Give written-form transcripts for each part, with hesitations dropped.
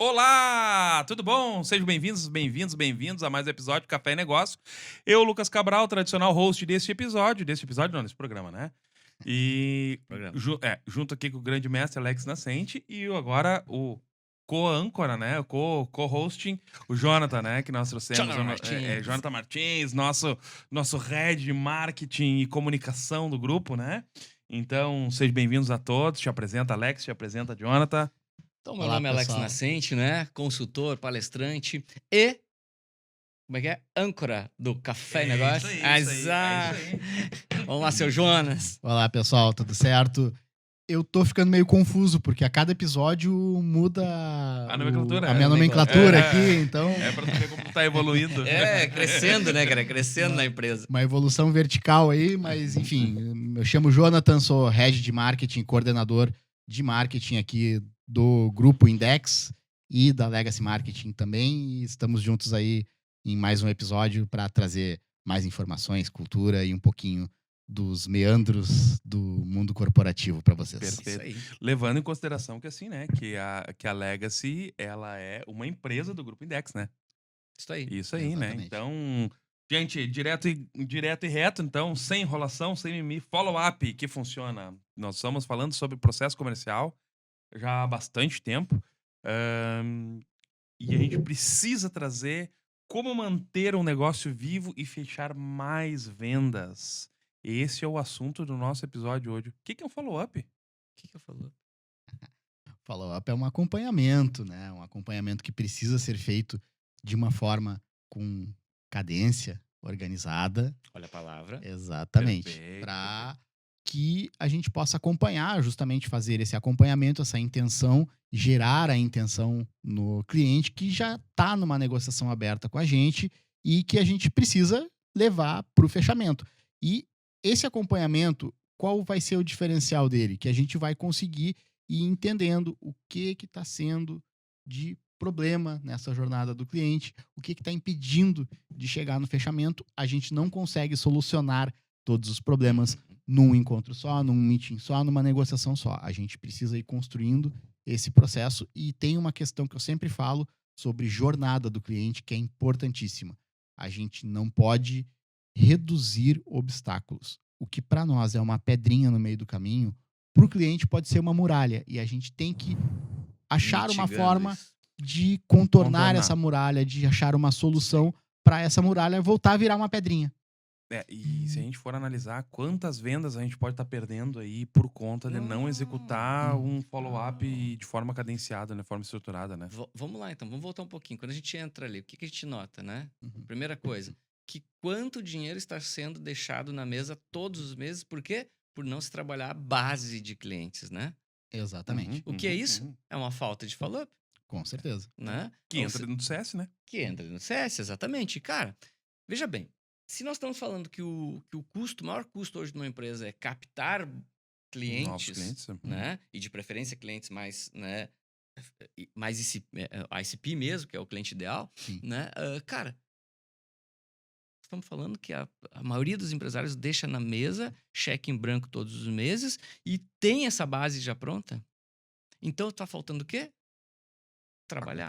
Olá, tudo bom? Sejam bem-vindos a mais um episódio de Café e Negócio. Eu, Lucas Cabral, tradicional host deste episódio não, desse programa, né? E Programa. junto aqui com o grande mestre Alex Nascente e agora o co-âncora, né? O co-hosting, o Jonathan, né? Que nós trouxemos. Jonathan Martins. Jonathan Martins, nosso head de marketing e comunicação do grupo, né? Então, sejam bem-vindos a todos. Te apresenta Alex, te apresenta Jonathan. Então, meu Olá, nome é Alex pessoal. Nascente, né? Consultor, palestrante e... Como é que é? Âncora do Café e Negócio. Isso aí. Vamos lá, seu Jonas. Olá, pessoal, tudo certo? Eu tô ficando meio confuso, porque a cada episódio muda A nomenclatura, a minha a nomenclatura nomenclatura. aqui, então É pra tu ver como tá evoluindo. Crescendo, né, cara? Crescendo na empresa. uma evolução vertical aí, mas enfim, eu chamo Jonathan, sou head de marketing, coordenador de marketing aqui do Grupo Index e da Legacy Marketing também, e estamos juntos aí em mais um episódio para trazer mais informações, cultura e um pouquinho dos meandros do mundo corporativo para vocês. Perfeito. Isso aí. Levando em consideração que assim, né, que a Legacy, ela é uma empresa do Grupo Index, né? Isso aí. Isso aí, né? Exatamente. Então, gente, direto e reto, então, sem enrolação, sem mimimi, follow-up que funciona. Nós estamos falando sobre processo comercial já há bastante tempo. E a gente precisa trazer como manter um negócio vivo e fechar mais vendas. Esse é o assunto do nosso episódio hoje. O que é um follow-up? O que eu falo? Follow-up é um acompanhamento, né? Um acompanhamento que precisa ser feito de uma forma com cadência, organizada. Olha a palavra. Exatamente. Perfeito, Para que a gente possa acompanhar, justamente fazer esse acompanhamento, essa intenção, gerar a intenção no cliente que já está numa negociação aberta com a gente e que a gente precisa levar para o fechamento. E esse acompanhamento, qual vai ser o diferencial dele? Que a gente vai conseguir ir entendendo o que está sendo de problema nessa jornada do cliente, o que está impedindo de chegar no fechamento. A gente não consegue solucionar todos os problemas num encontro só, num meeting só, numa negociação só. A gente precisa ir construindo esse processo e tem uma questão que eu sempre falo sobre jornada do cliente que é importantíssima. A gente não pode reduzir obstáculos. O que para nós é uma pedrinha no meio do caminho, para o cliente pode ser uma muralha e a gente tem que achar uma Mitigando forma isso. de contornar Contornar. essa muralha, de achar uma solução para essa muralha voltar a virar uma pedrinha. E se a gente for analisar quantas vendas a gente pode estar perdendo aí por conta de não executar um follow-up de forma cadenciada, de forma estruturada, né? Vamos lá, então. Vamos voltar um pouquinho. Quando a gente entra ali, o que a gente nota, né? Uhum. Primeira coisa, que quanto dinheiro está sendo deixado na mesa todos os meses, por quê? Por não se trabalhar a base de clientes, né? Exatamente. O que é isso? É uma falta de follow-up, Com certeza. né? Que entra dentro do CS, né? Que entra no CS, exatamente. Cara, veja bem, se nós estamos falando que o custo, o maior custo hoje de uma empresa é captar Novos clientes, clientes. né? E de preferência clientes mais, né? Mais ICP mesmo, que é o cliente ideal, Sim. né? Cara, estamos falando que a maioria dos empresários deixa na mesa cheque em branco todos os meses e tem essa base já pronta. Então tá faltando o quê? Trabalhar.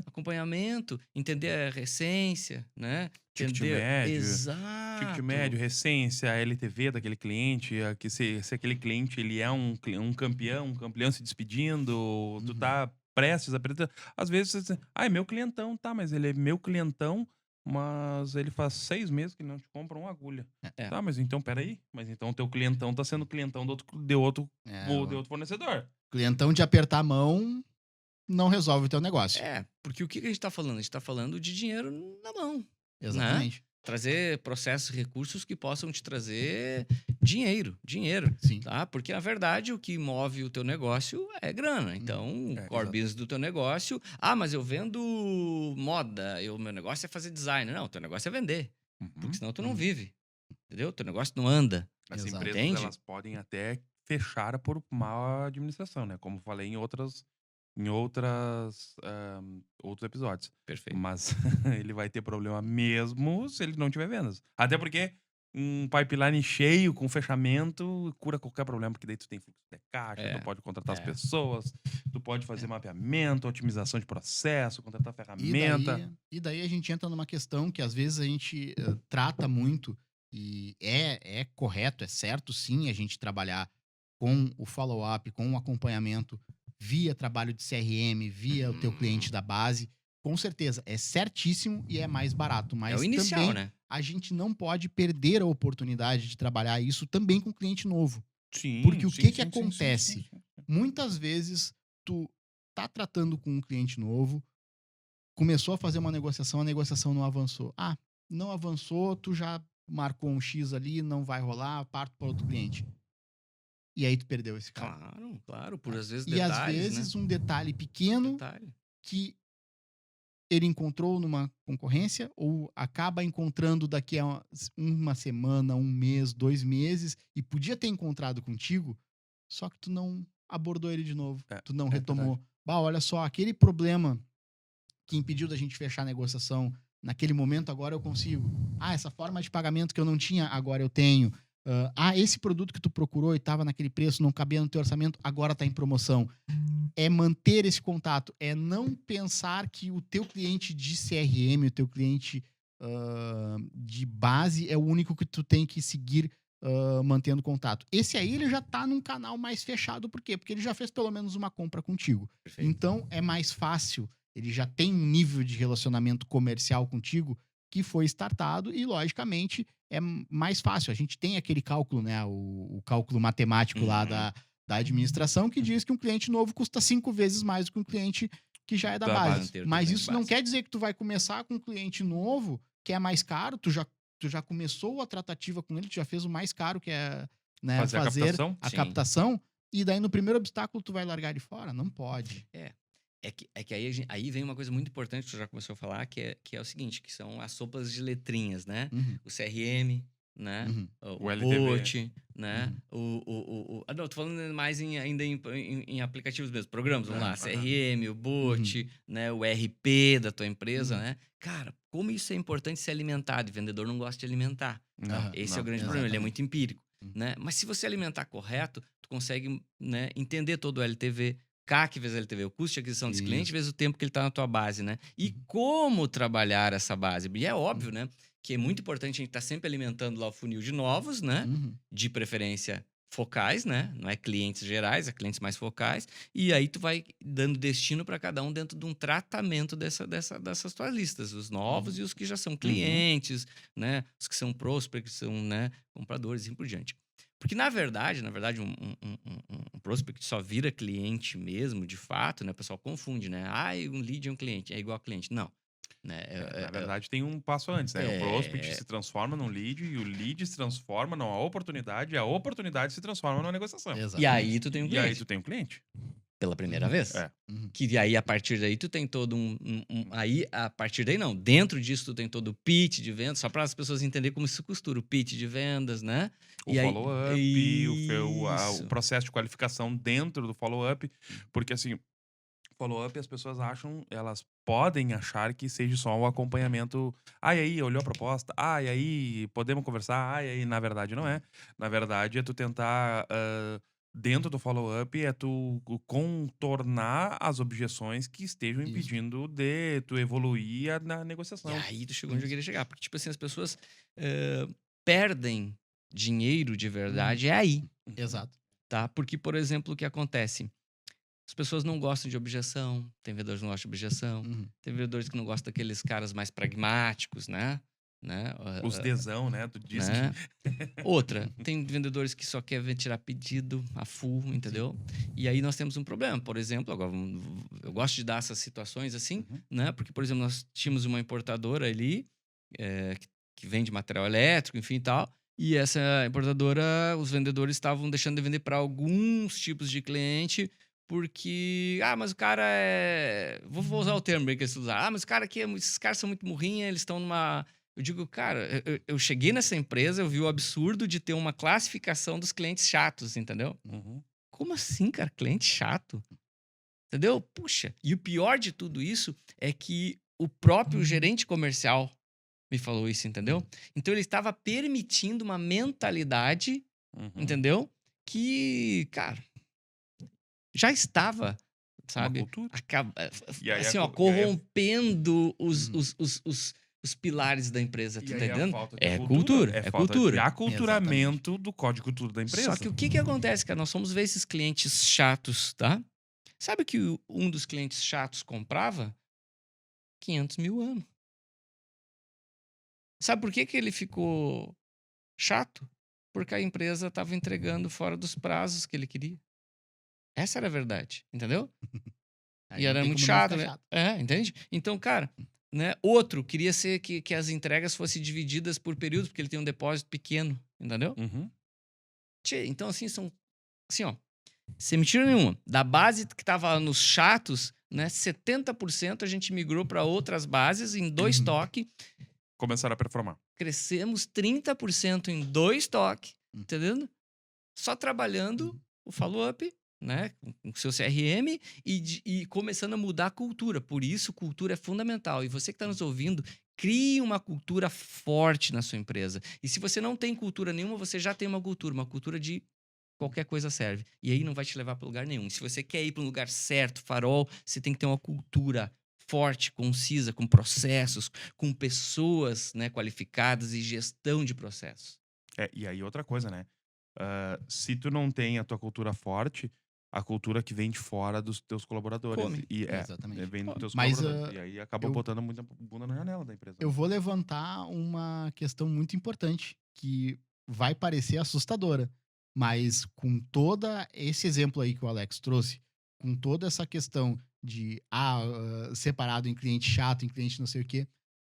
Acompanhamento, entender a recência, né? Ticket Entender... médio. Exato. Ticket médio, recência, a LTV daquele cliente, se aquele cliente ele é um campeão se despedindo, tu tá prestes a perder. Às vezes você diz, é meu clientão, tá, mas ele é meu clientão, mas ele faz 6 meses que não te compra uma agulha. É. Tá, mas então, peraí, mas então teu clientão tá sendo clientão de outro fornecedor. Clientão de apertar a mão não resolve o teu negócio. Porque o que a gente tá falando? A gente tá falando de dinheiro na mão. Exatamente. Trazer processos e recursos que possam te trazer dinheiro. Sim. Tá? Porque, na verdade, o que move o teu negócio é grana. Então, o core business do teu negócio... mas eu vendo moda, meu negócio é fazer design. Não, o teu negócio é vender. Porque senão tu não vive. Entendeu? O teu negócio não anda. As Exato. empresas, Entende? elas podem até fechar por má administração, né? Como falei em outros episódios. Perfeito. Mas ele vai ter problema mesmo se ele não tiver vendas. Até porque um pipeline cheio com fechamento, cura qualquer problema, porque daí tu tem fluxo de caixa, É, tu pode contratar as é. pessoas, tu pode fazer mapeamento, otimização de processo, contratar E ferramenta. daí a gente entra numa questão que às vezes a gente trata muito, e é correto, é certo sim a gente trabalhar com o follow-up, com o acompanhamento via trabalho de CRM, via o teu cliente da base. Com certeza, é certíssimo e é mais barato, É mas o inicial, também né? a gente não pode perder a oportunidade de trabalhar isso também com cliente novo. Sim, Porque o sim, que sim, sim, acontece? sim. Muitas vezes tu tá tratando com um cliente novo, começou a fazer uma negociação, a negociação não avançou. Ah, não avançou, tu já marcou um X ali, não vai rolar, parto para outro cliente. E aí tu perdeu esse cara. Claro, claro. Por Tá? às vezes E às detalhes, né? vezes um detalhe pequeno Detalhe. que ele encontrou numa concorrência ou acaba encontrando daqui a uma semana, um mês, 2 meses e podia ter encontrado contigo, só que tu não abordou ele de novo, tu não retomou. Verdade. Bah, olha só, aquele problema que impediu da gente fechar a negociação naquele momento, agora eu consigo. Ah, essa forma de pagamento que eu não tinha, agora eu tenho. Esse produto que tu procurou e estava naquele preço, não cabia no teu orçamento, agora está em promoção. É manter esse contato, é não pensar que o teu cliente de CRM, o teu cliente de base é o único que tu tem que seguir mantendo contato. Esse aí ele já tá num canal mais fechado, por quê? Porque ele já fez pelo menos uma compra contigo. Perfeito. Então é mais fácil, ele já tem um nível de relacionamento comercial contigo que foi startado e, logicamente, é mais fácil. A gente tem aquele cálculo, né? O cálculo matemático lá Uhum. da administração que diz que um cliente novo custa 5 vezes mais do que um cliente que já é da Da base. base. Ter o Mas cliente isso não base. quer dizer que tu vai começar com um cliente novo que é mais caro, tu já começou a tratativa com ele, tu já fez o mais caro, que é, né, Fazer a captação? a Sim. captação, e daí no primeiro obstáculo tu vai largar de fora? Não pode. É que aí, aí vem uma coisa muito importante que tu já começou a falar, que é o seguinte, que são as sopas de letrinhas, né? Uhum, O CRM, né? uhum, O O LTV. bot, né? Não, tô falando mais ainda em aplicativos mesmo, programas, vamos lá. Aham. CRM, o bot, né? O RP da tua empresa, Uhum. né? Cara, como isso é importante ser alimentado, e vendedor não gosta de alimentar. Não, Aham. Esse é o não. grande problema, ele é Exatamente. muito empírico, Uhum. né? Mas se você alimentar correto, tu consegue, né, entender todo o LTV, CAC vezes LTV, o custo de aquisição desse cliente Isso. vezes o tempo que ele está na tua base, né? E Uhum. como trabalhar essa base. E é óbvio, né, que é muito importante a gente estar sempre alimentando lá o funil de novos, né? Uhum. De preferência focais, né? Não é clientes gerais, é clientes mais focais. E aí tu vai dando destino para cada um dentro de um tratamento dessas tuas listas. Os novos e os que já são clientes, né? Os que são prospects, que são, né, compradores e assim por diante. Porque, na verdade, um prospect só vira cliente mesmo, de fato, né? O pessoal confunde, né? Um lead é um cliente, é igual a cliente. Não. Né? Na verdade, tem um passo antes, né? O prospect É, se transforma num lead e o lead se transforma numa oportunidade e a oportunidade se transforma numa negociação. e Exatamente. aí tu tem um E aí cliente. tu tem um cliente. Pela primeira vez. É. Uhum. Que aí, a partir daí, tu tem todo Aí, a partir daí, não. Dentro disso, tu tem todo o pitch de vendas, só para as pessoas entenderem como isso se costura. O pitch de vendas, né? O E aí- follow-up, o Isso. processo de qualificação dentro do follow-up. Porque, assim, follow-up as pessoas acham, elas podem achar que seja só um acompanhamento. E aí, olhou a proposta? E aí, podemos conversar? E aí, na verdade, não é. Na verdade, é tu tentar, dentro do follow-up, é tu contornar as objeções que estejam Isso. impedindo de tu evoluir na E negociação. aí, tu chegou onde eu queria chegar. Porque, tipo assim, as pessoas perdem dinheiro de verdade. É aí, Exato. tá? Porque, por exemplo, o que acontece? As pessoas não gostam de objeção, tem vendedores que não gostam de objeção, Uhum. tem vendedores que não gostam daqueles caras mais pragmáticos, né? Os desão, né? Tu diz Né? Outra, tem vendedores que só querem tirar pedido a full, entendeu? E aí nós temos um problema. Por exemplo, agora eu gosto de dar essas situações assim, Uhum. né? Porque, por exemplo, nós tínhamos uma importadora ali que vende material elétrico, enfim e tal. E essa importadora, os vendedores estavam deixando de vender para alguns tipos de cliente porque, mas o cara é... Vou usar o termo que eles usaram. Mas o cara aqui, esses caras são muito murrinha, eles estão numa... Eu digo, cara, eu cheguei nessa empresa, eu vi o absurdo de ter uma classificação dos clientes chatos, entendeu? Uhum. Como assim, cara? Cliente chato? Entendeu? Puxa. E o pior de tudo isso é que o próprio gerente comercial me falou isso, entendeu? Então ele estava permitindo uma mentalidade, entendeu? Que, cara, já estava, sabe? cultura. E aí Assim, a ó, cu- e aí a- corrompendo os pilares da empresa, E tá aí a entendendo? falta de É cultura, É é falta de cultura. aculturamento do código de cultura da empresa. Só que o que acontece, cara? Nós fomos ver esses clientes chatos, tá? Sabe o que um dos clientes chatos comprava? 500 mil anos. Sabe por que ele ficou chato? Porque a empresa estava entregando fora dos prazos que ele queria. Essa era a verdade, entendeu? Aí E não era tem muito como não chato, ficar né? chato. É, entende? Então, cara, né? Outro queria ser que as entregas fossem divididas por períodos, porque ele tem um depósito pequeno, entendeu? Uhum. Tchê, então, assim, são. Assim, ó. Sem mentira nenhuma. Da base que tava nos chatos, né? 70% a gente migrou para outras bases em 2 toques. Começaram a performar. Crescemos 30% em 2 toques, entendendo? Só trabalhando o follow-up, né? Com o seu CRM e começando a mudar a cultura. Por isso, cultura é fundamental. E você que está nos ouvindo, crie uma cultura forte na sua empresa. E se você não tem cultura nenhuma, você já tem uma cultura de qualquer coisa serve. E aí não vai te levar para lugar nenhum. Se você quer ir para um lugar certo, farol, você tem que ter uma cultura forte, concisa, com processos, com pessoas, né, qualificadas e gestão de processos. E aí outra coisa, né? Se tu não tem a tua cultura forte, a cultura que vem de fora dos teus colaboradores. Come. Exatamente. Vem dos teus Mas, colaboradores. E aí acaba eu- botando muita bunda na janela da empresa. Eu vou levantar uma questão muito importante que vai parecer assustadora, mas com toda esse exemplo aí que o Alex trouxe, com toda essa questão de separado em cliente chato, em cliente não sei o quê,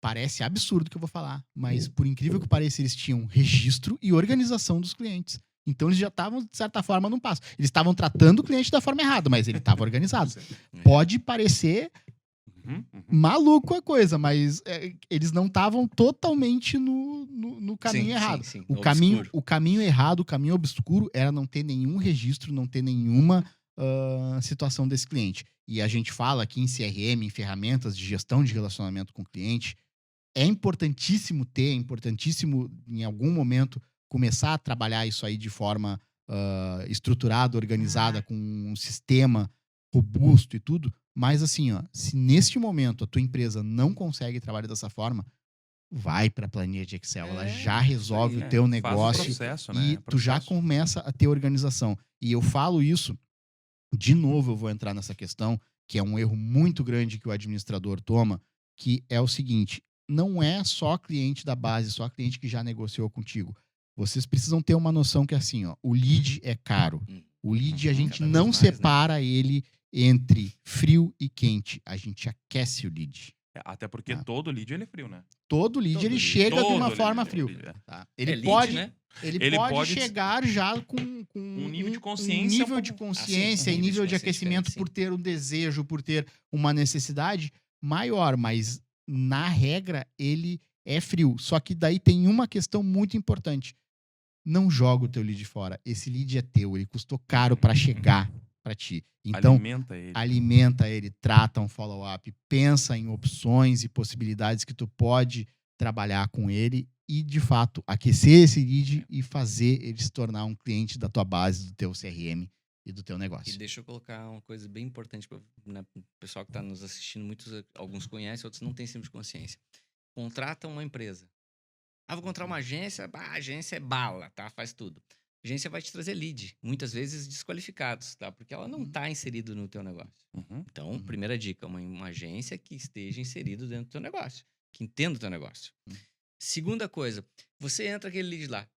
parece absurdo o que eu vou falar, mas por incrível que pareça, eles tinham registro e organização dos clientes. Então eles já estavam, de certa forma, num passo. Eles estavam tratando o cliente da forma errada, mas ele estava organizado. Pode parecer maluco a coisa, mas eles não estavam totalmente no caminho errado. Sim, O caminho errado, o caminho obscuro era não ter nenhum registro, não ter nenhuma situação desse cliente. E a gente fala aqui em CRM, em ferramentas de gestão de relacionamento com o cliente, é importantíssimo em algum momento começar a trabalhar isso aí de forma estruturada, organizada, com um sistema robusto e tudo. Mas assim, ó, se neste momento a tua empresa não consegue trabalhar dessa forma, vai para a planilha de Excel, ela já resolve o teu negócio processo, né? e tu já começa a ter organização. E eu falo isso, de novo eu vou entrar nessa questão, que é um erro muito grande que o administrador toma, que é o seguinte, não é só cliente da base, só cliente que já negociou contigo. Vocês precisam ter uma noção que assim, ó, o lead é caro. O lead a gente Cada não vez mais, separa ele entre frio e quente. A gente aquece o lead. Até porque todo lead ele é frio, né? Todo lead Todo ele lead. chega de Todo uma lead, forma todo frio. lead, Tá? É Ele lead, pode, né? ele pode chegar já com um nível de um consciência. nível de consciência e nível de nível de consciência aquecimento diferente, por ter um desejo, por ter uma necessidade maior, mas na regra ele é frio. Só que daí tem uma questão muito importante. Não joga o teu lead fora. Esse lead é teu, ele custou caro para chegar para ti. Então, alimenta ele, trata um follow-up, pensa em opções e possibilidades que tu pode trabalhar com ele e, de fato, aquecer esse lead e fazer ele se tornar um cliente da tua base, do teu CRM e do teu negócio. E deixa eu colocar uma coisa bem importante para o pessoal que está nos assistindo. Alguns conhecem, outros não têm sempre de consciência. Contrata uma empresa. Vou contratar uma agência. A agência é bala, tá? Faz tudo. A agência vai te trazer lead, muitas vezes desqualificados, tá? Porque ela não está inserida no teu negócio. Então, primeira dica, uma agência que esteja inserido dentro do teu negócio, que entenda o teu negócio. Segunda coisa, você entra aquele lead lá.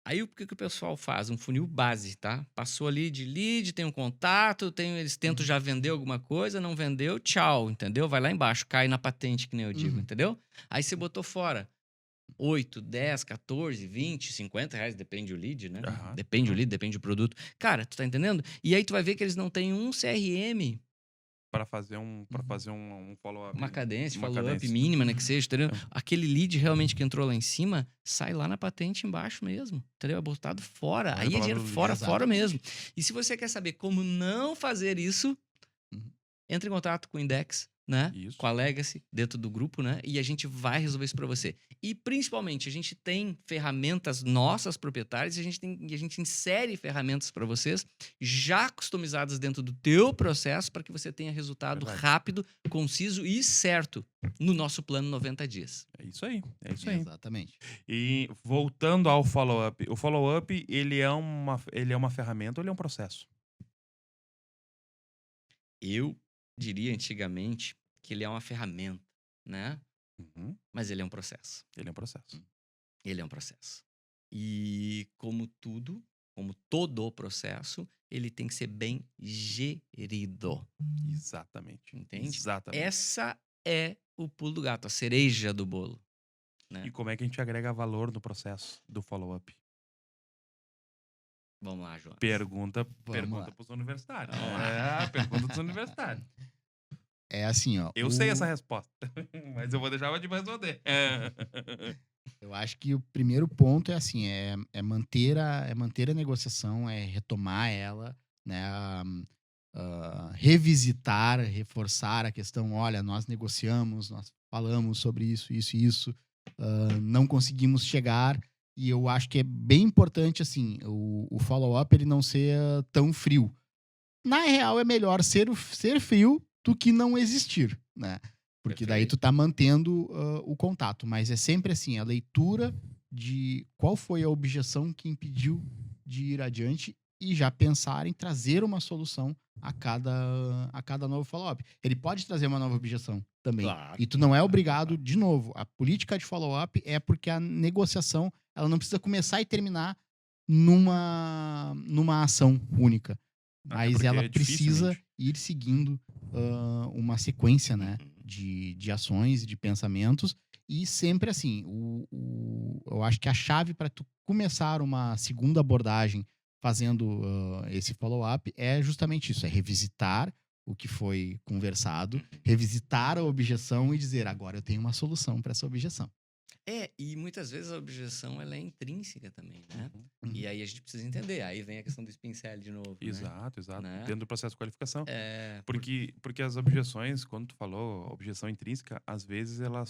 Aí o que o pessoal faz? Um funil base, tá? Passou ali de lead, tem um contato, eles tentam já vender alguma coisa, não vendeu, tchau, entendeu? Vai lá embaixo, cai na patente, que nem eu digo, entendeu? Aí você botou fora 8, 10, 14, 20, 50 reais, depende do lead, né? Depende do lead, depende do produto. Cara, tu tá entendendo? E aí tu vai ver que eles não têm um CRM para fazer um follow-up. Uma cadência, follow-up mínima, né? Que seja, entendeu? Aquele lead realmente que entrou lá em cima, sai lá na patente embaixo mesmo, entendeu? É botado fora. Aí é dinheiro fora mesmo. E se você quer saber como não fazer isso, entre em contato com o Index, né? Isso. Com a Legacy, dentro do grupo, né? E a gente vai resolver isso para você. E, principalmente, a gente tem ferramentas nossas proprietárias e a gente insere ferramentas para vocês já customizadas dentro do teu processo para que você tenha resultado Verdade. rápido, conciso e certo no nosso plano 90 dias. É isso aí. É isso aí. Exatamente. E voltando ao follow-up. O follow-up, ele é uma ferramenta ou ele é um processo? Eu diria antigamente que ele é uma ferramenta, né? Uhum. Mas ele é um processo. Ele é um processo. Ele é um processo. E como tudo, como todo processo, ele tem que ser bem gerido. Exatamente. Entende? Exatamente. Essa é o pulo do gato, a cereja do bolo. Né? E como é que a gente agrega valor no processo do follow-up? Vamos lá, João. Pergunta lá. pros universitários. Vamos lá. Pergunta dos universitários. É assim, ó. Eu sei essa resposta, mas eu vou deixar de responder. Eu acho que o primeiro ponto é assim, é manter a negociação, é retomar ela, né? Revisitar, reforçar a questão, olha, nós negociamos, nós falamos sobre isso, isso e isso, não conseguimos chegar, e eu acho que é bem importante, assim, o follow-up ele não ser tão frio. Na real, é melhor ser frio do que não existir, né? Porque daí tu tá mantendo o contato. Mas é sempre assim, a leitura de qual foi a objeção que impediu de ir adiante e já pensar em trazer uma solução a cada novo follow-up. Ele pode trazer uma nova objeção também. Claro. E tu não é obrigado, de novo, a política de follow-up é porque a negociação ela não precisa começar e terminar numa ação única. Mas porque ela precisa dificilmente. ir seguindo uma sequência, né, de ações e de pensamentos. E sempre assim, eu acho que a chave para tu começar uma segunda abordagem fazendo esse follow-up é justamente isso, é revisitar o que foi conversado, revisitar a objeção e dizer, agora eu tenho uma solução para essa objeção. E muitas vezes a objeção ela é intrínseca também, né? Uhum. E aí a gente precisa entender. Aí vem a questão do pincel de novo, né? Exato. Né? Dentro do processo de qualificação. É, Porque as objeções, quando tu falou, objeção intrínseca, às vezes ela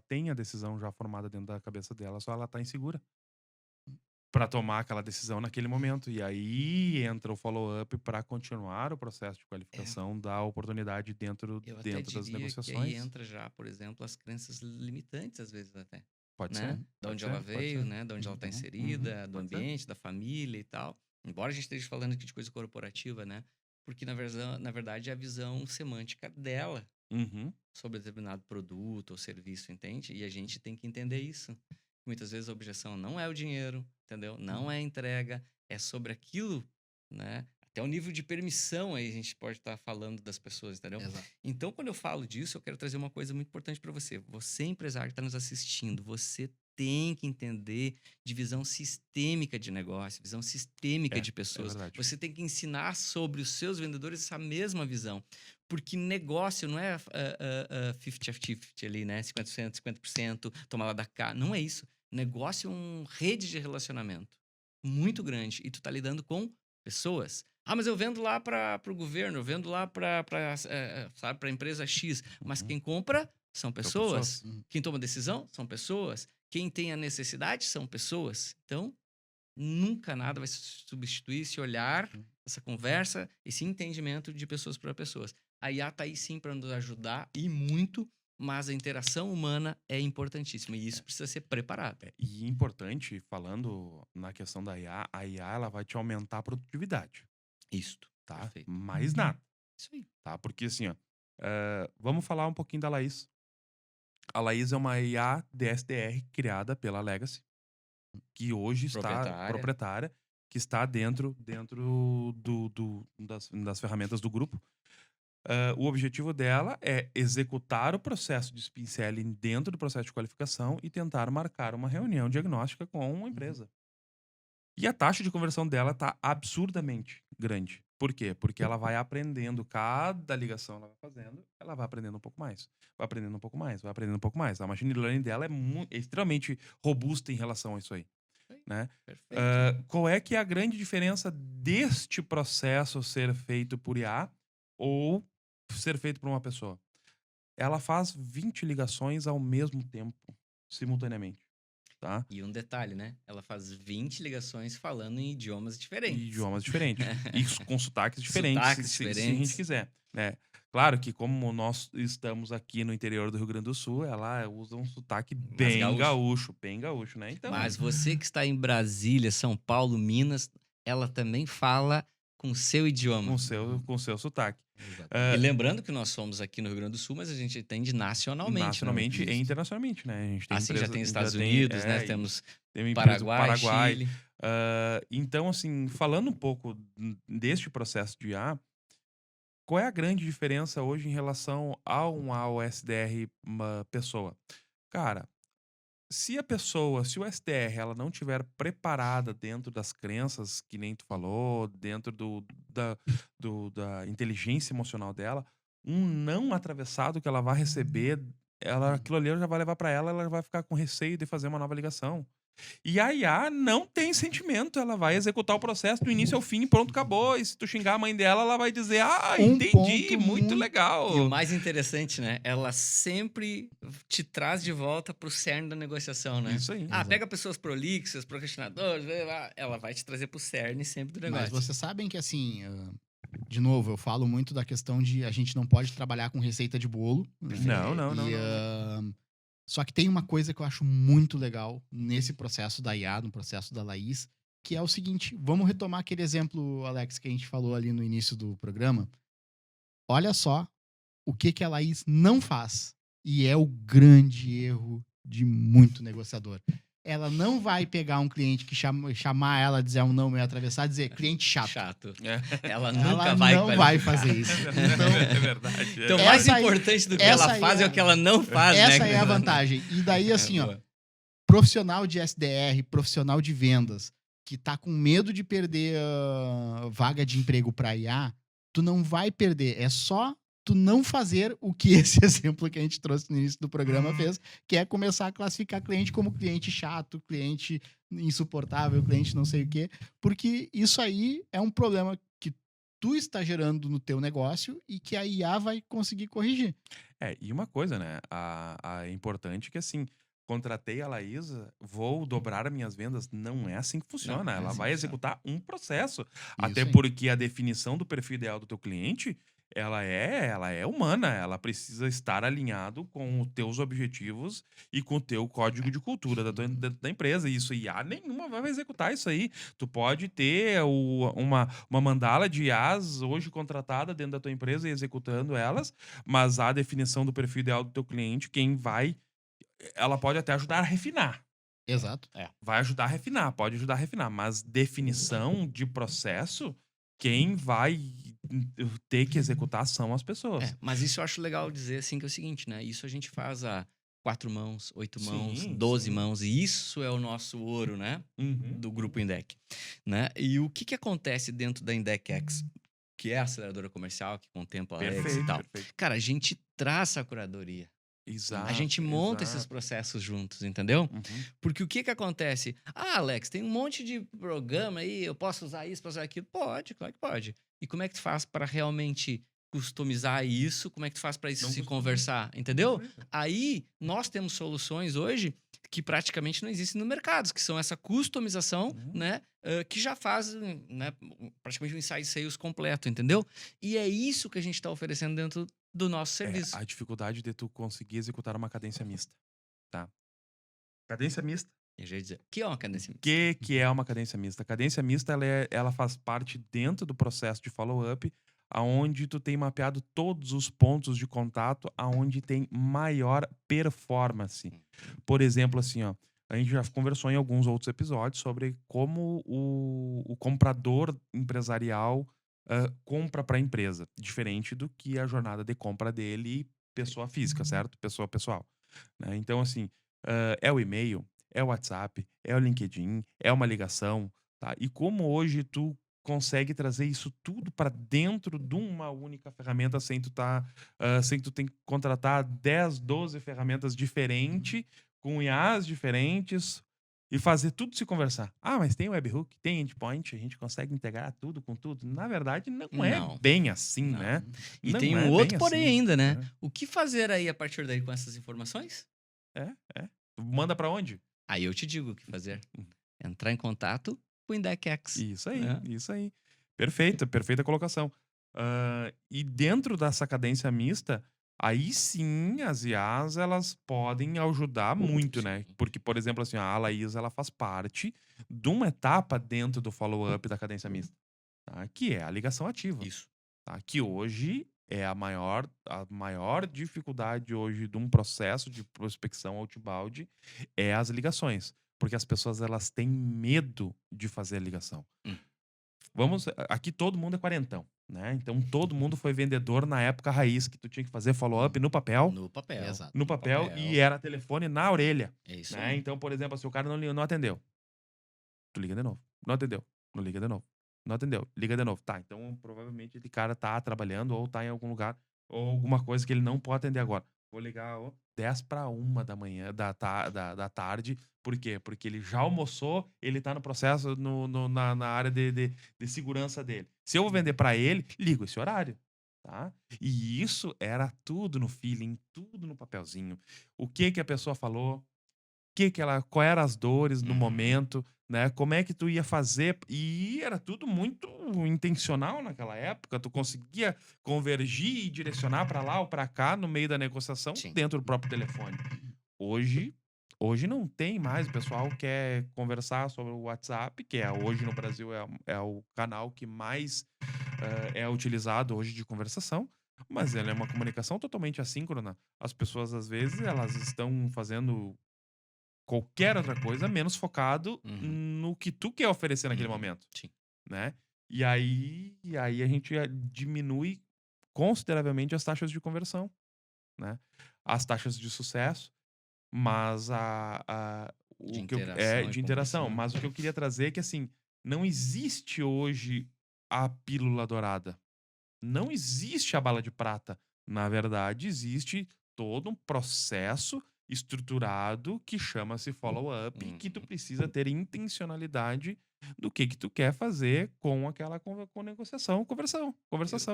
tem a decisão já formada dentro da cabeça dela, só ela tá insegura para tomar aquela decisão naquele momento. E aí entra o follow-up para continuar o processo de qualificação, dar oportunidade dentro eu até das diria que aí negociações. entra já, por exemplo, as crenças limitantes, às vezes até. Pode Né? ser. De pode onde ser, ela pode veio, ser. né? De onde ela está Uhum, inserida, do pode ser. ambiente, da família e tal. Embora a gente esteja falando aqui de coisa corporativa, né? Porque, na verdade, é a visão semântica dela Uhum. sobre determinado produto ou serviço, entende? E a gente tem que entender isso. Muitas vezes a objeção não é o dinheiro, entendeu? Não é a entrega, é sobre aquilo, né? Até o nível de permissão aí a gente pode estar falando das pessoas, entendeu? Exato. Então, quando eu falo disso, eu quero trazer uma coisa muito importante para você. Você, empresário que está nos assistindo, você tem que entender de visão sistêmica de negócio, visão sistêmica de pessoas. verdade. Você tem que ensinar sobre os seus vendedores essa mesma visão. Porque negócio não é 50-50 ali, né? 50%, 50%, toma lá da cá. Não é isso. Negócio é uma rede de relacionamento muito grande. E tu tá lidando com pessoas. Mas eu vendo lá para o governo, eu vendo lá para a empresa X. Mas quem compra são pessoas. pessoas. Quem toma decisão são pessoas. Quem tem a necessidade são pessoas. Então, nunca nada vai substituir esse olhar, essa conversa, esse entendimento de pessoas para pessoas. A IA tá aí sim para nos ajudar e muito, mas a interação humana é importantíssima e isso precisa ser preparado. E importante, falando na questão da IA, a IA ela vai te aumentar a produtividade, Isto. tá? Perfeito. Mais nada, Isso aí. tá? Porque assim, ó, vamos falar um pouquinho da Laís. A Laís é uma IA DSDR criada pela Legacy, que hoje está proprietária, que está dentro das ferramentas do grupo. O objetivo dela é executar o processo de spin selling dentro do processo de qualificação e tentar marcar uma reunião diagnóstica com uma empresa. E a taxa de conversão dela tá absurdamente grande. Por quê? Porque ela vai aprendendo, cada ligação ela vai fazendo, ela vai aprendendo um pouco mais. Vai aprendendo um pouco mais, vai aprendendo um pouco mais. A machine learning dela é extremamente robusta em relação a isso aí. Né? Perfeito. Qual é que é a grande diferença deste processo ser feito por IA ou ser feito por uma pessoa? Ela faz 20 ligações ao mesmo tempo, simultaneamente, tá? E um detalhe, né? Ela faz 20 ligações falando em idiomas diferentes. Idiomas diferentes. E com sotaques diferentes, Sotaques se a gente diferentes. quiser, né? Claro que como nós estamos aqui no interior do Rio Grande do Sul, ela usa um sotaque bem gaúcho, né? Então, Mas você que está em Brasília, São Paulo, Minas, ela também fala com seu idioma. com o seu sotaque. E lembrando que nós somos aqui no Rio Grande do Sul, mas a gente atende nacionalmente. Nacionalmente né? e internacionalmente, né? A gente tem Assim, já empresa, tem a gente Estados já tem, Unidos, né? e Temos tem uma empresa no Paraguai, Chile. Então, assim, falando um pouco deste processo de IA, qual é a grande diferença hoje em relação a ao SDR uma pessoa? Cara, se o SDR, ela não tiver preparada dentro das crenças, que nem tu falou, dentro da inteligência emocional dela, um não atravessado que ela vai receber, aquilo ali já vai levar pra ela vai ficar com receio de fazer uma nova ligação. E a IA não tem sentimento, ela vai executar o processo do início ao fim, e pronto, acabou. E se tu xingar a mãe dela, ela vai dizer: Ah, entendi, ponto muito E o legal. mais interessante, né? Ela sempre te traz de volta pro cerne da negociação, né? Isso aí. Pega pessoas prolixas, procrastinadores, ela vai te trazer pro cerne sempre do Mas negócio. vocês sabem que, assim, de novo, eu falo muito da questão de a gente não pode trabalhar com receita de bolo. Né? Não. Só que tem uma coisa que eu acho muito legal nesse processo da IA, no processo da Laís, que é o seguinte: vamos retomar aquele exemplo, Alex, que a gente falou ali no início do programa. Olha só o que a Laís não faz. E é o grande erro de muito negociador. Ela não vai pegar um cliente que chamar ela, dizer um não meio atravessar, dizer cliente chato. Ela Ela nunca não vai fazer isso. É verdade. Então, Essa mais aí- importante do que essa ela aí faz é o que ela não faz, né? Essa é a vantagem. E daí, assim, ó, profissional de SDR, profissional de vendas, que tá com medo de perder vaga de emprego pra IA, tu não vai perder. É só tu não fazer o que esse exemplo que a gente trouxe no início do programa fez, que é começar a classificar cliente como cliente chato, cliente insuportável, cliente não sei o quê, porque isso aí é um problema que tu está gerando no teu negócio e que a IA vai conseguir corrigir. E uma coisa, né? É importante que, assim, contratei a Laísa, vou dobrar as minhas vendas. Não é assim que funciona. Não é Ela assim vai que executar um processo. Isso Até aí. porque a definição do perfil ideal do teu cliente, ela é humana. Ela precisa estar alinhado com os teus objetivos e com o teu código de cultura da empresa. E isso, IA nenhuma vai executar isso aí. Tu pode ter uma mandala de IAs hoje contratada dentro da tua empresa e executando elas, mas a definição do perfil ideal do teu cliente, ela pode até ajudar a refinar. Exato. Vai ajudar a refinar, pode ajudar a refinar, mas definição de processo, quem vai ter que executar são as pessoas. Mas isso eu acho legal dizer, assim, que é o seguinte, né? Isso a gente faz a 4 mãos, 8 mãos, Sim, 12 sim. mãos, e isso é o nosso ouro, né? Uhum. Do grupo Indec, né? E o que acontece dentro da IndecX, que é a aceleradora comercial, que contempla a Alex e tal? Perfeito. Cara, a gente traça a curadoria. Exato. A gente monta esses exato. processos juntos, entendeu? Uhum. Porque o que acontece? Alex, tem um monte de programa aí, eu posso usar isso, posso usar aquilo? Pode, claro que pode. E como é que tu faz para realmente customizar isso? Como é que tu faz para isso Não se customiza. conversar? Entendeu? Aí, nós temos soluções hoje que praticamente não existem no mercado, que são essa customização, né? Que já faz, né, praticamente um inside sales completo, entendeu? E é isso que a gente está oferecendo dentro do nosso serviço. A dificuldade de tu conseguir executar uma cadência mista, tá? Cadência mista. Eu já ia dizer, o que é uma cadência mista? O que é uma cadência mista? A cadência mista, ela faz parte dentro do processo de follow-up, aonde tu tem mapeado todos os pontos de contato aonde tem maior performance. Por exemplo, assim, ó, a gente já conversou em alguns outros episódios sobre como o comprador empresarial compra para a empresa, diferente do que a jornada de compra dele pessoa física, certo? Pessoa pessoal. Né? Então, assim, é o e-mail, é o WhatsApp, é o LinkedIn, é uma ligação, tá? E como hoje tu consegue trazer isso tudo para dentro de uma única ferramenta sem tu ter que contratar 10, 12 ferramentas diferentes, com IAs diferentes, e fazer tudo se conversar. Ah, mas tem webhook, tem endpoint, a gente consegue integrar tudo com tudo. Na verdade, não é Não. bem assim, Não. né? E Não tem é um bem outro porém assim, ainda, né? né? O que fazer aí a partir daí com essas informações? É. Manda pra onde? Aí eu te digo o que fazer. Entrar em contato com o IndecX. Isso aí, né? isso aí. Perfeita colocação. E dentro dessa cadência mista, aí sim as IAs elas podem ajudar muito, né? Sim. Porque, por exemplo, assim, a Laís ela faz parte de uma etapa dentro do follow-up da cadência mista, tá? Que é a ligação ativa, Isso. tá? Que hoje é a maior dificuldade hoje de um processo de prospecção outbound é as ligações. Porque as pessoas elas têm medo de fazer a ligação. Hum. Aqui todo mundo é quarentão, né? Então todo mundo foi vendedor na época raiz, que tu tinha que fazer follow-up no papel, No papel. Exato. no papel e era telefone na orelha, É isso né? aí. Então, por exemplo, se o cara não atendeu, tu liga de novo. Não atendeu, não liga de novo. Não atendeu, liga de novo. Tá, então provavelmente esse cara tá trabalhando ou tá em algum lugar ou alguma coisa que ele não pode atender agora. Vou ligar 10 para 1 da manhã, da tarde. Por quê? Porque ele já almoçou, ele tá no processo na área de segurança dele. Se eu vou vender para ele, ligo esse horário, tá? E isso era tudo no feeling, tudo no papelzinho. O que a pessoa falou, qual eram as dores no Uhum. momento, né? Como é que tu ia fazer? E era tudo muito intencional naquela época. Tu conseguia convergir e direcionar para lá ou para cá no meio da negociação Sim. dentro do próprio telefone. Hoje não tem mais. O pessoal quer conversar sobre o WhatsApp, que hoje no Brasil é o canal que mais é utilizado hoje de conversação. Mas ela é uma comunicação totalmente assíncrona. As pessoas, às vezes, elas estão fazendo qualquer outra coisa, menos focado Uhum. no que tu quer oferecer naquele Uhum. momento, Sim. né? E aí a gente diminui consideravelmente as taxas de conversão, né? As taxas de sucesso, mas De o que interação e de interação. conversão. Mas o que eu queria trazer é que assim, não existe hoje a pílula dourada. Não existe a bala de prata. Na verdade, existe todo um processo estruturado que chama-se follow-up e que tu Uhum. precisa ter intencionalidade do que tu quer fazer com aquela com negociação, conversação.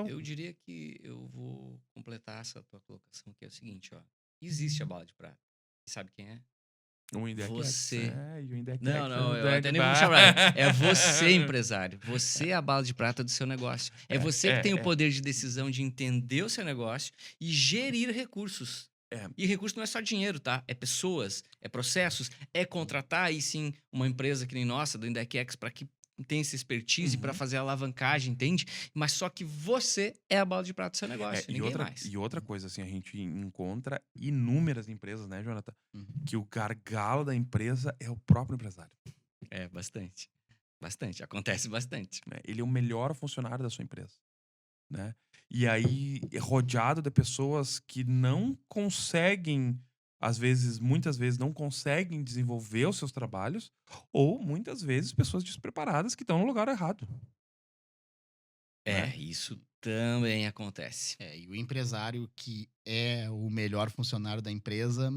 Eu diria que eu vou completar essa tua colocação, que é o seguinte, ó. Existe a bala de prata. E sabe quem é? O Index. Você. E o Index. Não, eu até nem vou chamar. É você, empresário. Você é a bala de prata do seu negócio. É você que tem o poder de decisão de entender o seu negócio e gerir recursos. É. E recurso não é só dinheiro, tá? É pessoas, é processos, é contratar aí sim uma empresa que nem nossa, do IndecX, para que tenha essa expertise para fazer a alavancagem, entende? Mas só que você é a bala de prata do seu negócio, ninguém mais. E outra coisa, assim, a gente encontra inúmeras empresas, né, Jonathan? Que o gargalo da empresa é o próprio empresário. É, bastante. Bastante. Acontece bastante. Né? Ele é o melhor funcionário da sua empresa, né? E aí, rodeado de pessoas que não conseguem, muitas vezes, não conseguem desenvolver os seus trabalhos, ou muitas vezes pessoas despreparadas que estão no lugar errado. Né? Isso também acontece. E o empresário que é o melhor funcionário da empresa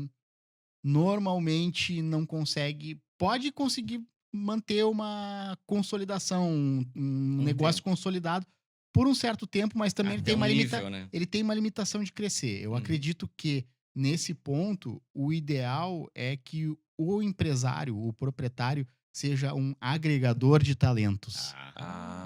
normalmente não consegue, pode conseguir manter uma consolidação, um negócio tempo. consolidado por um certo tempo, mas também Até nível, né? ele tem uma limitação de crescer. Eu acredito que nesse ponto o ideal é que o empresário, o proprietário, seja um agregador de talentos.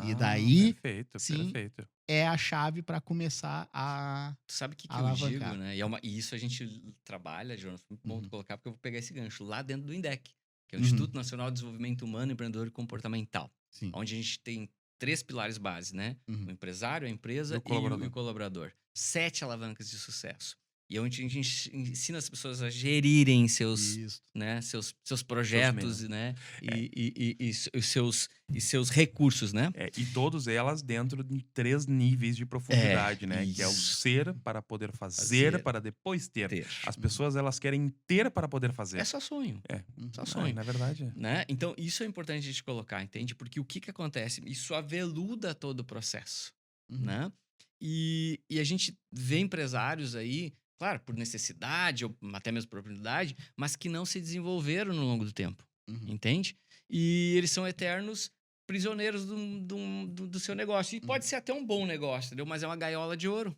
E daí, sim, perfeito. é a chave para começar a Tu sabe o que eu alavancar. digo, né? E isso a gente trabalha, Jonas, muito bom tu colocar, porque eu vou pegar esse gancho lá dentro do INDEC, que é o Instituto Nacional de Desenvolvimento Humano, Empreendedor e Comportamental. Sim. Onde a gente tem 3 pilares base, né? O empresário, a empresa e o colaborador. 7 alavancas de sucesso. E onde a gente ensina as pessoas a gerirem seus projetos, né? E seus recursos, né? E todos elas dentro de 3 níveis de profundidade, né? Isso. Que é o ser para poder fazer, para depois ter. As pessoas, elas querem ter para poder fazer. É só sonho. Só sonho. sonho. Na verdade. Né? Então, isso é importante a gente colocar, entende? Porque o que acontece? Isso aveluda todo o processo, né? E a gente vê empresários aí, claro, por necessidade ou até mesmo por oportunidade, mas que não se desenvolveram no longo do tempo. entende? E eles são eternos prisioneiros do seu negócio. E pode ser até um bom negócio, entendeu? Mas é uma gaiola de ouro,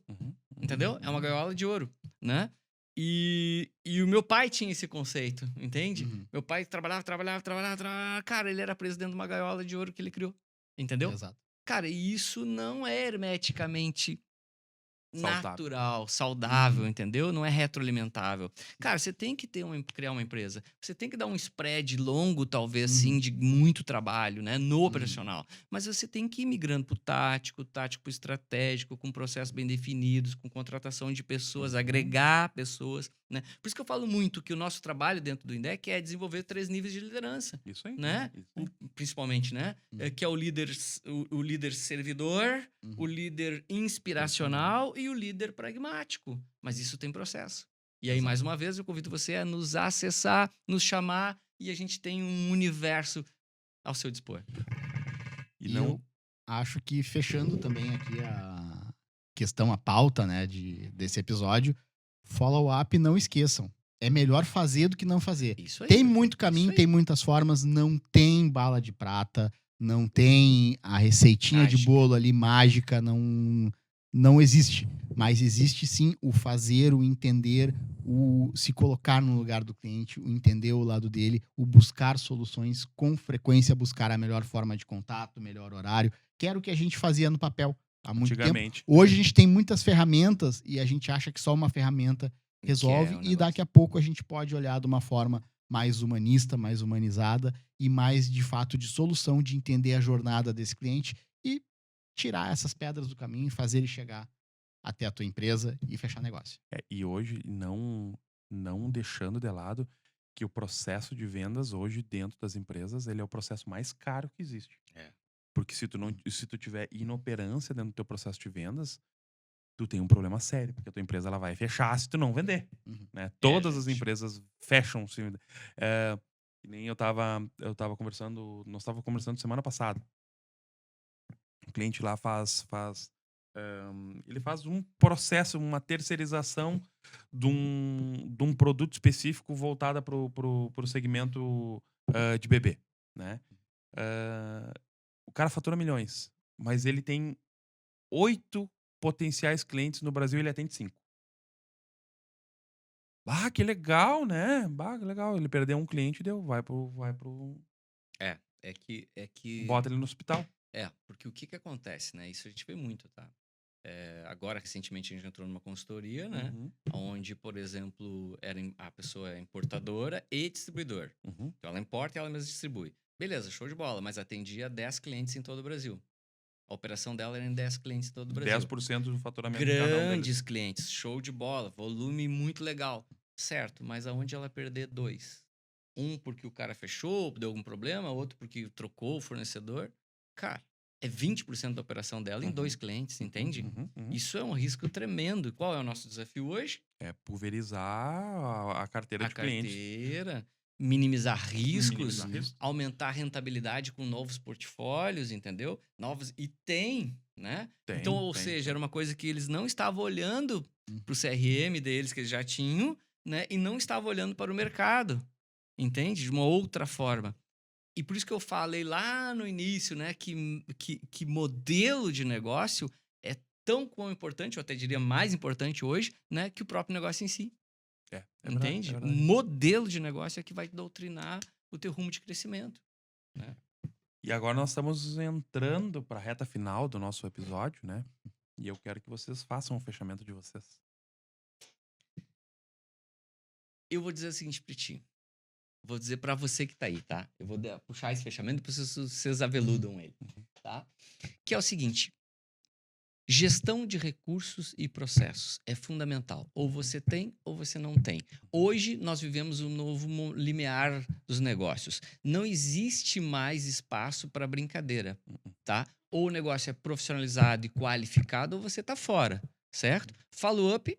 entendeu? É uma gaiola de ouro, né? E o meu pai tinha esse conceito, entende? Meu pai trabalhava. Cara, ele era preso dentro de uma gaiola de ouro que ele criou, entendeu? Exato. Cara, e isso não é hermeticamente Saudável. natural, saudável, entendeu? Não é retroalimentável. Cara, você tem que criar uma empresa. Você tem que dar um spread longo, talvez, sim, de muito trabalho, né? No operacional. Mas você tem que ir migrando pro tático pro estratégico, com processos bem definidos, com contratação de pessoas, agregar pessoas, né? Por isso que eu falo muito que o nosso trabalho dentro do INDEC é desenvolver 3 níveis de liderança, Isso aí. né? Isso aí. Principalmente, né? Que é o líder servidor, o líder inspiracional e o líder pragmático. Mas isso tem processo. E aí, mais uma vez, eu convido você a nos acessar, nos chamar, e a gente tem um universo ao seu dispor. E eu acho que, fechando também aqui a questão, a pauta, né, desse episódio, follow-up, não esqueçam. É melhor fazer do que não fazer. Isso aí. Tem muito caminho, tem muitas formas, não tem bala de prata, não tem a receitinha de bolo ali mágica, não existe. Mas existe sim o fazer, o entender, o se colocar no lugar do cliente, o entender o lado dele, o buscar soluções com frequência, buscar a melhor forma de contato, o melhor horário, que era o que a gente fazia no papel há muito tempo. Hoje a gente tem muitas ferramentas e a gente acha que só uma ferramenta resolve, e daqui a pouco a gente pode olhar de uma forma mais humanista, mais humanizada e mais, de fato, de solução, de entender a jornada desse cliente e tirar essas pedras do caminho e fazer ele chegar até a tua empresa e fechar negócio. E hoje, não deixando de lado que o processo de vendas hoje dentro das empresas, ele é o processo mais caro que existe. Porque se tu tiver inoperância dentro do teu processo de vendas, tu tem um problema sério, porque a tua empresa ela vai fechar se tu não vender, né? Todas as empresas fecham. Que nem eu tava conversando, nós estávamos conversando semana passada. O cliente lá ele faz um processo, uma terceirização de um produto específico voltada pro segmento de bebê, né? O cara fatura milhões, mas ele tem 8 potenciais clientes no Brasil, ele atende 5. Que legal, né? Que legal. Ele perdeu um cliente e vai pro... É que... Bota ele no hospital. Porque o que acontece, né? Isso a gente vê muito, tá? Agora, recentemente, a gente entrou numa consultoria, né? Onde, por exemplo, a pessoa é importadora e distribuidor. Então, ela importa e ela mesma distribui. Beleza, show de bola, mas atendia 10 clientes em todo o Brasil. A operação dela era em 10 clientes em todo o Brasil. 10% do faturamento de cada um deles. Grandes clientes, show de bola, volume muito legal. Certo, mas aonde ela perder 2? Um porque o cara fechou, deu algum problema, outro porque trocou o fornecedor. Cara, é 20% da operação dela em 2 clientes, entende? Isso é um risco tremendo. Qual é o nosso desafio hoje? É pulverizar a carteira de clientes. Minimizar riscos, aumentar a rentabilidade com novos portfólios, entendeu? E tem, né? Então, ou seja, era uma coisa que eles não estavam olhando para o CRM deles, que eles já tinham, né? E não estavam olhando para o mercado, entende? De uma outra forma. E por isso que eu falei lá no início, né? Que modelo de negócio é tão importante, eu até diria mais importante hoje, né? Que o próprio negócio em si. Entende? Verdade, O modelo de negócio é que vai doutrinar o teu rumo de crescimento, né? E agora nós estamos entrando para a reta final do nosso episódio, né? E eu quero que vocês façam o fechamento de vocês. Eu vou dizer o seguinte pra ti. Vou dizer pra você que tá aí, tá? Eu vou puxar esse fechamento, depois vocês aveludam ele, tá? Que é o seguinte. Gestão de recursos e processos é fundamental. Ou você tem ou você não tem. Hoje, nós vivemos um novo limiar dos negócios. Não existe mais espaço para brincadeira, tá? Ou o negócio é profissionalizado e qualificado, ou você está fora, certo? Follow-up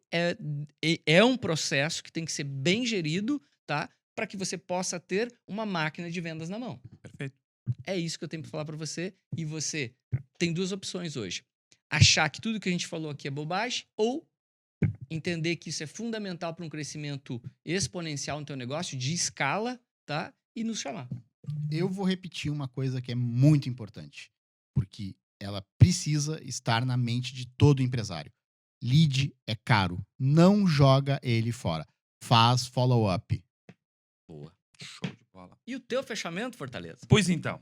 é um processo que tem que ser bem gerido, tá? Para que você possa ter uma máquina de vendas na mão. Perfeito. É isso que eu tenho para falar para você. E você tem 2 opções hoje. Achar que tudo que a gente falou aqui é bobagem ou entender que isso é fundamental para um crescimento exponencial no teu negócio, de escala, tá? e nos chamar. Eu vou repetir uma coisa que é muito importante, porque ela precisa estar na mente de todo empresário. Lead é caro. Não joga ele fora. Faz follow-up. Boa. Show de bola. E o teu fechamento, Fortaleza? Pois então.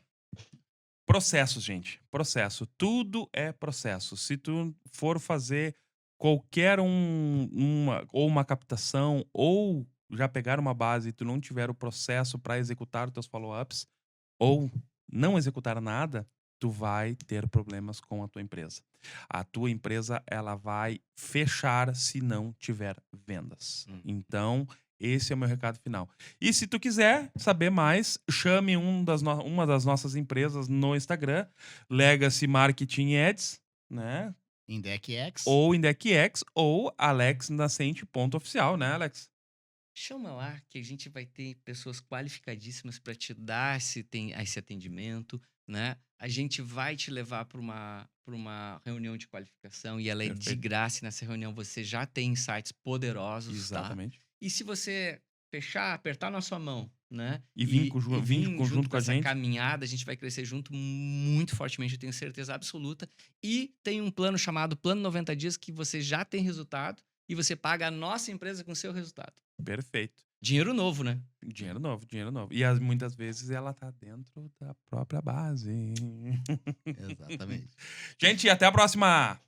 Processos, gente. Processo. Tudo é processo. Se tu for fazer qualquer uma captação ou já pegar uma base e tu não tiver o processo para executar os teus follow-ups ou não executar nada, tu vai ter problemas com a tua empresa. A tua empresa, ela vai fechar se não tiver vendas. Então, esse é o meu recado final. E se tu quiser saber mais, chame uma das nossas empresas no Instagram, Legacy Marketing Ads, né? IndecX. Ou IndecX, ou alexnascente.oficial, né, Alex? Chama lá que a gente vai ter pessoas qualificadíssimas para te dar esse atendimento, né? A gente vai te levar para uma reunião de qualificação e ela é de Perfeito. graça. E nessa reunião você já tem insights poderosos, Exatamente. tá? E se você fechar, apertar na sua mão, né? E vir junto com a essa gente. caminhada, a gente vai crescer junto muito fortemente, eu tenho certeza absoluta. E tem um plano chamado Plano 90 Dias que você já tem resultado e você paga a nossa empresa com o seu resultado. Perfeito. Dinheiro novo, né? Dinheiro novo, dinheiro novo. E muitas vezes ela tá dentro da própria base. Exatamente. Gente, até a próxima!